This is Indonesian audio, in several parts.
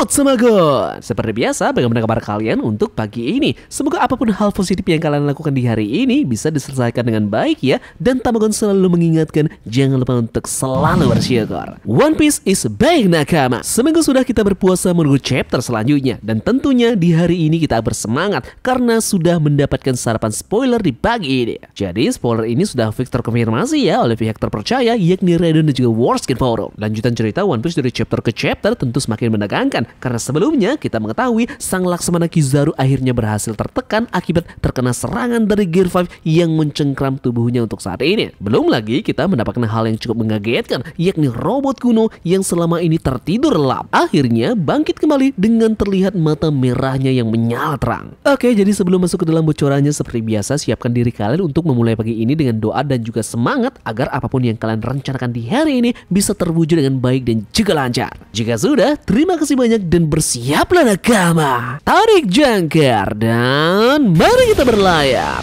Semagon. Seperti biasa, bagaimana kabar kalian untuk pagi ini? Semoga apapun hal positif yang kalian lakukan di hari ini bisa diselesaikan dengan baik ya. Dan Tamagon selalu mengingatkan, jangan lupa untuk selalu bersyukur. One Piece is back nakama. Seminggu sudah kita berpuasa menunggu chapter selanjutnya. Dan tentunya di hari ini kita bersemangat karena sudah mendapatkan sarapan spoiler di pagi ini. Jadi spoiler ini sudah fix terkonfirmasi ya oleh pihak terpercaya, yakni Reddit dan juga Warskin Forum. Lanjutan cerita One Piece dari chapter ke chapter tentu semakin menegangkan. Karena sebelumnya kita mengetahui sang Laksamana Kizaru akhirnya berhasil tertekan akibat terkena serangan dari Gear 5 yang mencengkram tubuhnya untuk saat ini. Belum lagi kita mendapatkan hal yang cukup mengagetkan, yakni robot kuno yang selama ini tertidur lelap akhirnya bangkit kembali dengan terlihat mata merahnya yang menyala terang. Oke, jadi sebelum masuk ke dalam bocorannya, seperti biasa siapkan diri kalian untuk memulai pagi ini dengan doa dan juga semangat agar apapun yang kalian rencanakan di hari ini bisa terwujud dengan baik dan juga lancar. Jika sudah, terima kasih banyak dan bersiaplah nakama. Tarik jangkar dan mari kita berlayar.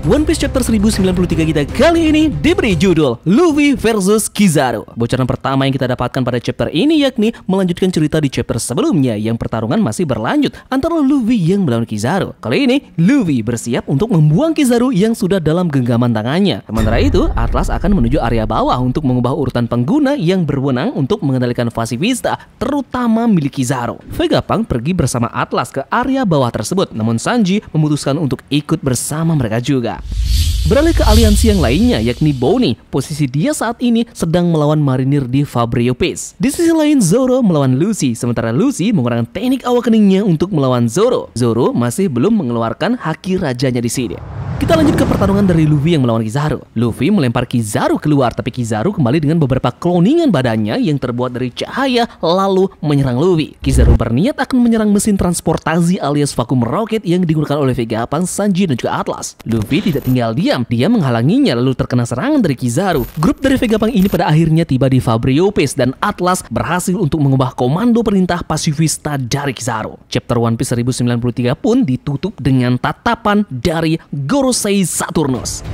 One Piece chapter 1093 kita kali ini diberi judul Luffy versus Kizaru. Bocoran pertama yang kita dapatkan pada chapter ini yakni melanjutkan cerita di chapter sebelumnya yang pertarungan masih berlanjut antara Luffy yang melawan Kizaru. Kali ini Luffy bersiap untuk membuang Kizaru yang sudah dalam genggaman tangannya. Sementara itu Atlas akan menuju area bawah untuk mengubah urutan pengguna yang berwenang untuk mengendalikan Pacifista, terutama milik Kizaru. Vegapunk pergi bersama Atlas ke area bawah tersebut, namun Sanji memutuskan untuk ikut bersama mereka juga. Beralih ke aliansi yang lainnya, yakni Bonnie. Posisi dia saat ini sedang melawan marinir di Fabrio Peace. Di sisi lain Zoro melawan Luffy, sementara Luffy menggunakan teknik awak keningnya untuk melawan Zoro. Zoro masih belum mengeluarkan haki rajanya di sini. Kita lanjut ke pertarungan dari Luffy yang melawan Kizaru. Luffy melempar Kizaru keluar, tapi Kizaru kembali dengan beberapa kloningan badannya yang terbuat dari cahaya lalu menyerang Luffy. Kizaru berniat akan menyerang mesin transportasi alias vakum rocket yang digunakan oleh Vegapunk, Sanji dan juga Atlas. Luffy tidak tinggal diam, dia menghalanginya lalu terkena serangan dari Kizaru. Grup dari Vegapunk ini pada akhirnya tiba di Fabrio Peace dan Atlas berhasil untuk mengubah komando perintah Pacifista dari Kizaru. Chapter One Piece 1093 pun ditutup dengan tatapan dari Gorosei Saturnus.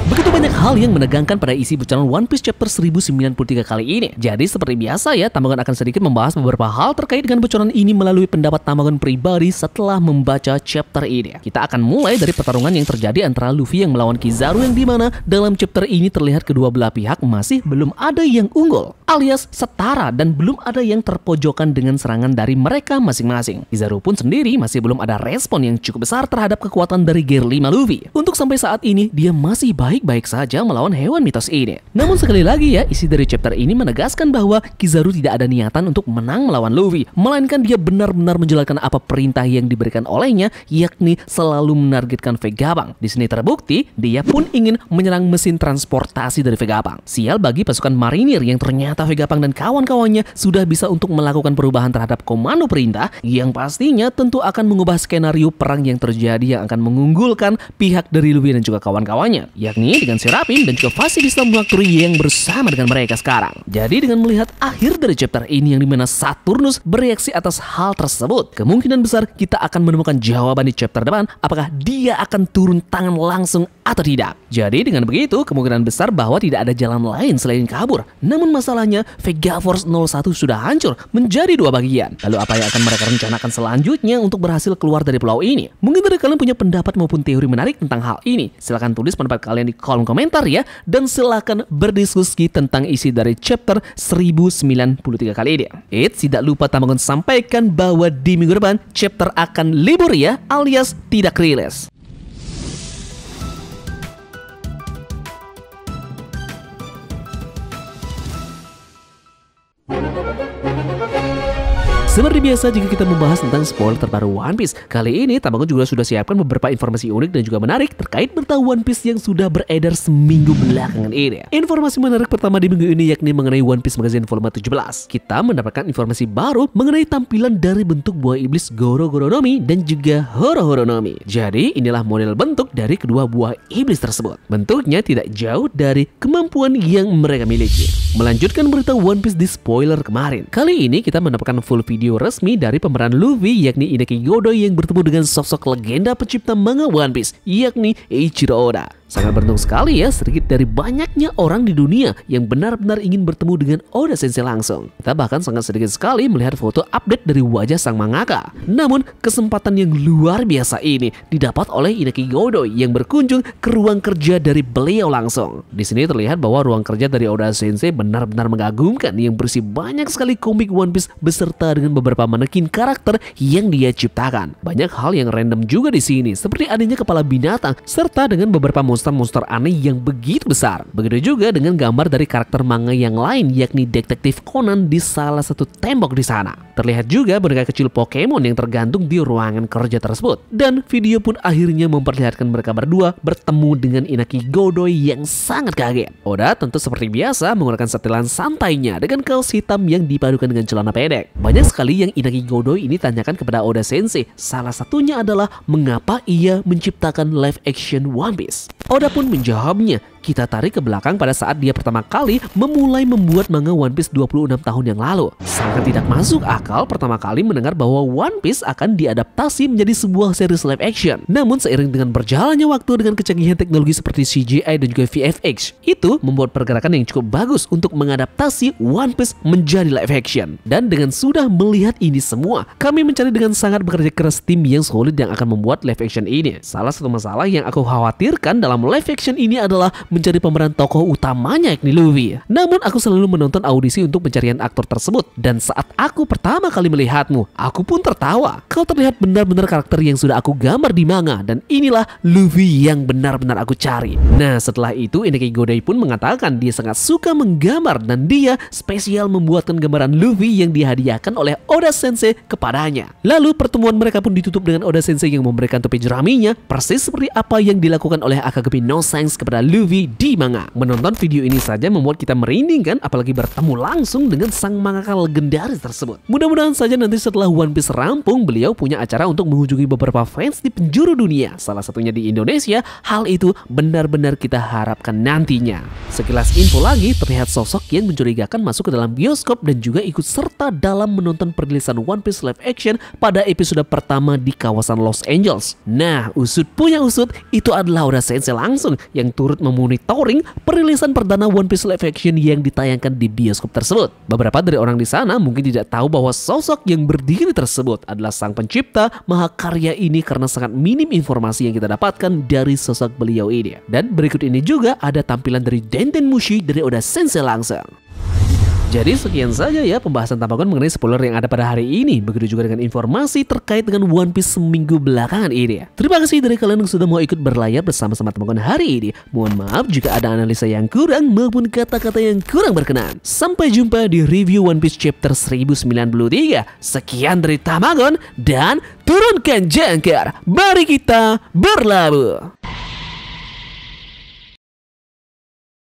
Begitu banyak hal yang menegangkan pada isi bocoran One Piece chapter 1093 kali ini. Jadi seperti biasa ya, Tamagon akan sedikit membahas beberapa hal terkait dengan bocoran ini melalui pendapat Tamagon pribadi setelah membaca chapter ini. Kita akan mulai dari pertarungan yang terjadi antara Luffy yang melawan Kizaru, yang dimana dalam chapter ini terlihat kedua belah pihak masih belum ada yang unggul alias setara dan belum ada yang terpojokan dengan serangan dari mereka masing-masing. Kizaru pun sendiri masih belum ada respon yang cukup besar terhadap kekuatan dari Gear 5 Luffy. Untuk sampai saat ini dia masih baik-baik saja melawan hewan mitos ini. Namun sekali lagi ya, isi dari chapter ini menegaskan bahwa Kizaru tidak ada niatan untuk menang melawan Luffy, melainkan dia benar-benar menjalankan apa perintah yang diberikan olehnya, yakni selalu menargetkan Vegapunk. Di sini terbukti dia pun ingin menyerang mesin transportasi dari Vegapunk. Sial bagi pasukan marinir yang ternyata Vegapunk dan kawan-kawannya sudah bisa untuk melakukan perubahan terhadap komando perintah yang pastinya tentu akan mengubah skenario perang yang terjadi yang akan mengunggulkan pihak dari Luffy dan juga kawan-kawannya, yakni dengan Serapim dan juga Pacifista Factory yang bersama dengan mereka sekarang. Jadi dengan melihat akhir dari chapter ini yang dimana Saturnus bereaksi atas hal tersebut, kemungkinan besar kita akan menemukan jawaban di chapter depan apakah dia akan turun tangan langsung atau tidak. Jadi dengan begitu kemungkinan besar bahwa tidak ada jalan lain selain kabur. Namun masalahnya Vega Force 01 sudah hancur menjadi dua bagian. Lalu apa yang akan mereka rencanakan selanjutnya untuk berhasil keluar dari pulau ini? Mungkin dari kalian punya pendapat maupun teori menarik tentang hal ini. Silahkan tulis pendapat kalian di kolom komentar ya, dan silahkan berdiskusi tentang isi dari chapter 1093 kali ini. Tidak lupa Tamagon sampaikan bahwa di minggu depan chapter akan libur ya, alias tidak rilis. Seperti biasa jika kita membahas tentang spoiler terbaru One Piece, kali ini Tamagon juga sudah siapkan beberapa informasi unik dan juga menarik terkait berita One Piece yang sudah beredar seminggu belakangan ini. Informasi menarik pertama di minggu ini yakni mengenai One Piece Magazine volume 17. Kita mendapatkan informasi baru mengenai tampilan dari bentuk buah iblis Goro Goro no Mi dan juga Horo Horo no Mi. Jadi inilah model bentuk dari kedua buah iblis tersebut. Bentuknya tidak jauh dari kemampuan yang mereka miliki. Melanjutkan berita One Piece di spoiler kemarin. Kali ini kita mendapatkan full video resmi dari pemeran Luffy yakni Inaki Godoy yang bertemu dengan sosok legenda pencipta manga One Piece yakni Eiichiro Oda. Sangat beruntung sekali ya, sedikit dari banyaknya orang di dunia yang benar-benar ingin bertemu dengan Oda Sensei langsung. Kita bahkan sangat sedikit sekali melihat foto update dari wajah sang mangaka. Namun, kesempatan yang luar biasa ini didapat oleh Inaki Godoy yang berkunjung ke ruang kerja dari beliau langsung. Di sini terlihat bahwa ruang kerja dari Oda Sensei benar-benar mengagumkan yang berisi banyak sekali komik One Piece beserta dengan beberapa manekin karakter yang dia ciptakan. Banyak hal yang random juga di sini, seperti adanya kepala binatang serta dengan beberapa monster aneh yang begitu besar. Begitu juga dengan gambar dari karakter manga yang lain yakni Detektif Conan di salah satu tembok di sana. Terlihat juga boneka kecil Pokemon yang tergantung di ruangan kerja tersebut. Dan video pun akhirnya memperlihatkan mereka berdua bertemu dengan Inaki Godoy yang sangat kaget. Oda tentu seperti biasa menggunakan setelan santainya dengan kaos hitam yang dipadukan dengan celana pendek. Banyak sekali yang Inaki Godoy ini tanyakan kepada Oda Sensei. Salah satunya adalah mengapa ia menciptakan live action One Piece. Oda pun menjawabnya. Kita tarik ke belakang pada saat dia pertama kali memulai membuat manga One Piece 26 tahun yang lalu. Sangat tidak masuk akal pertama kali mendengar bahwa One Piece akan diadaptasi menjadi sebuah series live action. Namun seiring dengan berjalannya waktu dengan kecanggihan teknologi seperti CGI dan juga VFX, itu membuat pergerakan yang cukup bagus untuk mengadaptasi One Piece menjadi live action. Dan dengan sudah melihat ini semua, kami mencari dengan sangat bekerja keras tim yang solid yang akan membuat live action ini. Salah satu masalah yang aku khawatirkan dalam live action ini adalah mencari pemeran tokoh utamanya yakni Luffy. Namun aku selalu menonton audisi untuk pencarian aktor tersebut. Dan saat aku pertama kali melihatmu, aku pun tertawa. Kau terlihat benar-benar karakter yang sudah aku gambar di manga. Dan inilah Luffy yang benar-benar aku cari. Nah setelah itu Inaki Godoy pun mengatakan dia sangat suka menggambar. Dan dia spesial membuatkan gambaran Luffy yang dihadiahkan oleh Oda Sensei kepadanya. Lalu pertemuan mereka pun ditutup dengan Oda Sensei yang memberikan topi jeraminya. Persis seperti apa yang dilakukan oleh Akagami No Saints kepada Luffy di manga. Menonton video ini saja membuat kita merinding kan, apalagi bertemu langsung dengan sang mangaka legendaris tersebut. Mudah-mudahan saja nanti setelah One Piece rampung, beliau punya acara untuk mengunjungi beberapa fans di penjuru dunia, salah satunya di Indonesia. Hal itu benar-benar kita harapkan nantinya. Sekilas info lagi, terlihat sosok yang mencurigakan masuk ke dalam bioskop dan juga ikut serta dalam menonton perilisan One Piece live action pada episode pertama di kawasan Los Angeles. Nah, usut punya usut, itu adalah Oda Sensei langsung yang turut memonitoring perilisan perdana One Piece live action yang ditayangkan di bioskop tersebut. Beberapa dari orang di sana mungkin tidak tahu bahwa sosok yang berdiri tersebut adalah sang pencipta mahakarya ini karena sangat minim informasi yang kita dapatkan dari sosok beliau ini. Dan berikut ini juga ada tampilan dari Denden Mushi dari Oda Sensei langsung. Jadi sekian saja ya pembahasan Tamagon mengenai spoiler yang ada pada hari ini. Begitu juga dengan informasi terkait dengan One Piece seminggu belakangan ini. Terima kasih dari kalian yang sudah mau ikut berlayar bersama-sama Tamagon hari ini. Mohon maaf jika ada analisa yang kurang maupun kata-kata yang kurang berkenan. Sampai jumpa di review One Piece chapter 1093. Sekian dari Tamagon dan turunkan jangkar. Mari kita berlabuh.